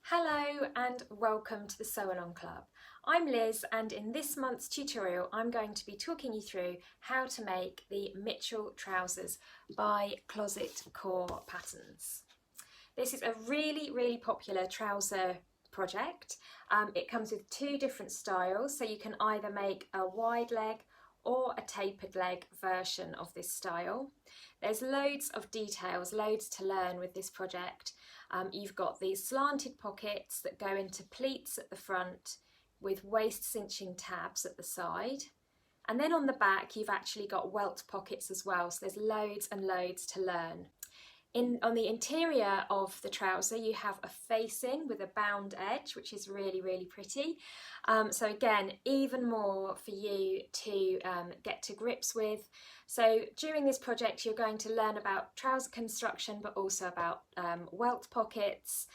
Hello and welcome to the Sew Along Club. I'm Liz, and in this month's tutorial I'm going to be talking you through how to make the Mitchell trousers by Closet Core Patterns. This is a really popular trouser project. It comes with two different styles, so you can either make a wide leg or a tapered leg version of this style. There's loads of details, loads to learn with this project. You've got these slanted pockets that go into pleats at the front with waist cinching tabs at the side. And then on the back you've actually got welt pockets as well, so there's loads and loads to learn. On the interior of the trouser you have a facing with a bound edge, which is really pretty. So again, even more for you to get to grips with. So during this project you're going to learn about trouser construction, but also about welt pockets,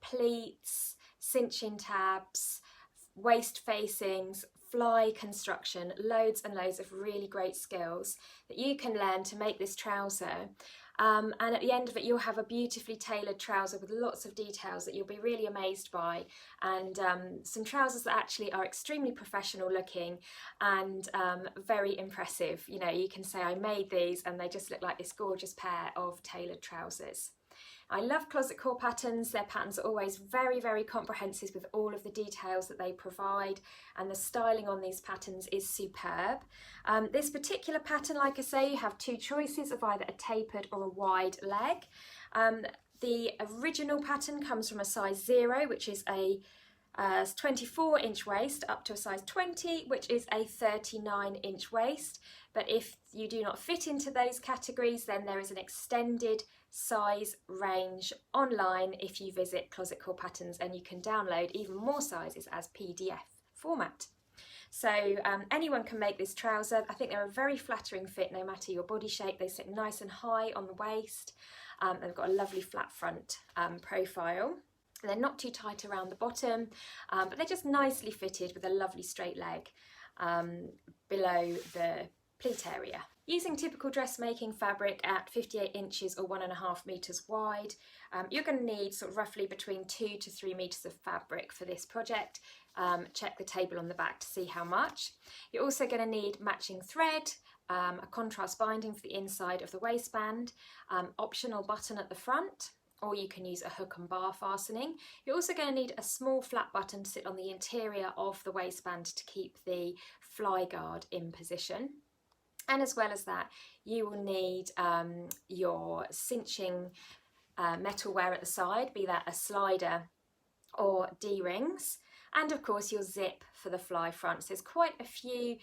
pleats, cinching tabs, waist facings, fly construction, loads and loads of really great skills that you can learn to make this trouser. And at the end of it you'll have a beautifully tailored trouser with lots of details that you'll be really amazed by, and some trousers that actually are extremely professional looking and very impressive. You know, you can say I made these and they just look like this gorgeous pair of tailored trousers. I love Closet Core Patterns. Their patterns are always very comprehensive with all of the details that they provide, and the styling on these patterns is superb. This particular pattern, like I say, you have two choices of either a tapered or a wide leg. The original pattern comes from a size 0, which is a 24-inch waist, up to a size 20, which is a 39-inch waist. But if you do not fit into those categories, then there is an extended size range online if you visit Closet Core Patterns, and you can download even more sizes as PDF format. So anyone can make this trouser. I think they're a very flattering fit no matter your body shape. They sit nice and high on the waist. They've got a lovely flat front profile. They're not too tight around the bottom, but they're just nicely fitted with a lovely straight leg below the pleat area. Using typical dressmaking fabric at 58 inches or 1.5 meters wide, you're going to need sort of roughly between 2 to 3 meters of fabric for this project. Check the table on the back to see how much. You're also going to need matching thread, a contrast binding for the inside of the waistband, optional button at the front, or you can use a hook and bar fastening. You're also going to need a small flat button to sit on the interior of the waistband to keep the fly guard in position. And as well as that, you will need your cinching metalware at the side, be that a slider or D-rings, and of course your zip for the fly front. So there's quite a few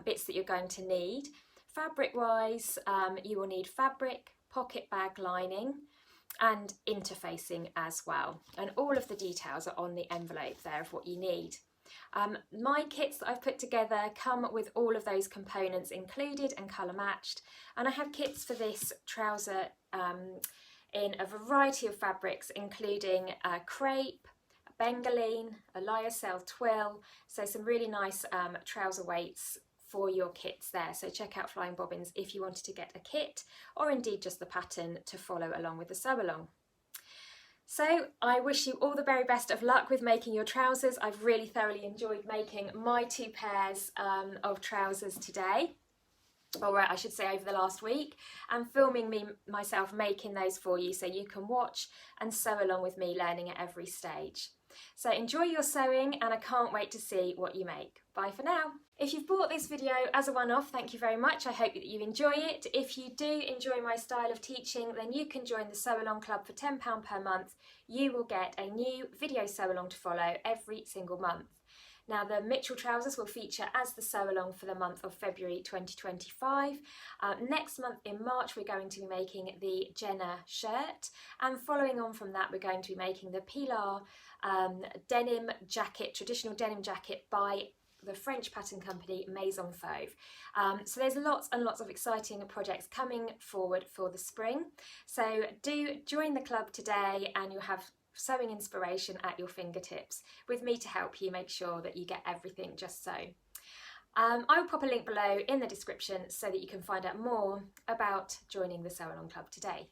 bits that you're going to need. Fabric wise, you will need fabric, pocket bag lining, and interfacing as well. And all of the details are on the envelope there of what you need. My kits that I've put together come with all of those components included and colour matched, and I have kits for this trouser in a variety of fabrics, including crepe, bengaline, a lyocell twill, so some really nice trouser weights for your kits there. So check out Flying Bobbins if you wanted to get a kit, or indeed just the pattern to follow along with the sew along. So I wish you all the very best of luck with making your trousers. I've really thoroughly enjoyed making my two pairs of trousers today, or I should say over the last week, and filming myself making those for you so you can watch and sew along with me, learning at every stage. So enjoy your sewing, and I can't wait to see what you make. Bye for now. If you've bought this video as a one-off, thank you very much. I hope that you enjoy it. If you do enjoy my style of teaching, then you can join the Sew Along Club for £10 per month. You will get a new video sew along to follow every single month. Now the Mitchell trousers will feature as the sew along for the month of February 2025. Next month in March we're going to be making the Jenna shirt, and following on from that we're going to be making the Pilar denim jacket, traditional denim jacket by the French pattern company Maison Fauve. So there's lots and lots of exciting projects coming forward for the spring. So do join the club today and you'll have sewing inspiration at your fingertips with me to help you make sure that you get everything just so. I will pop a link below in the description so that you can find out more about joining the Sew Along Club today.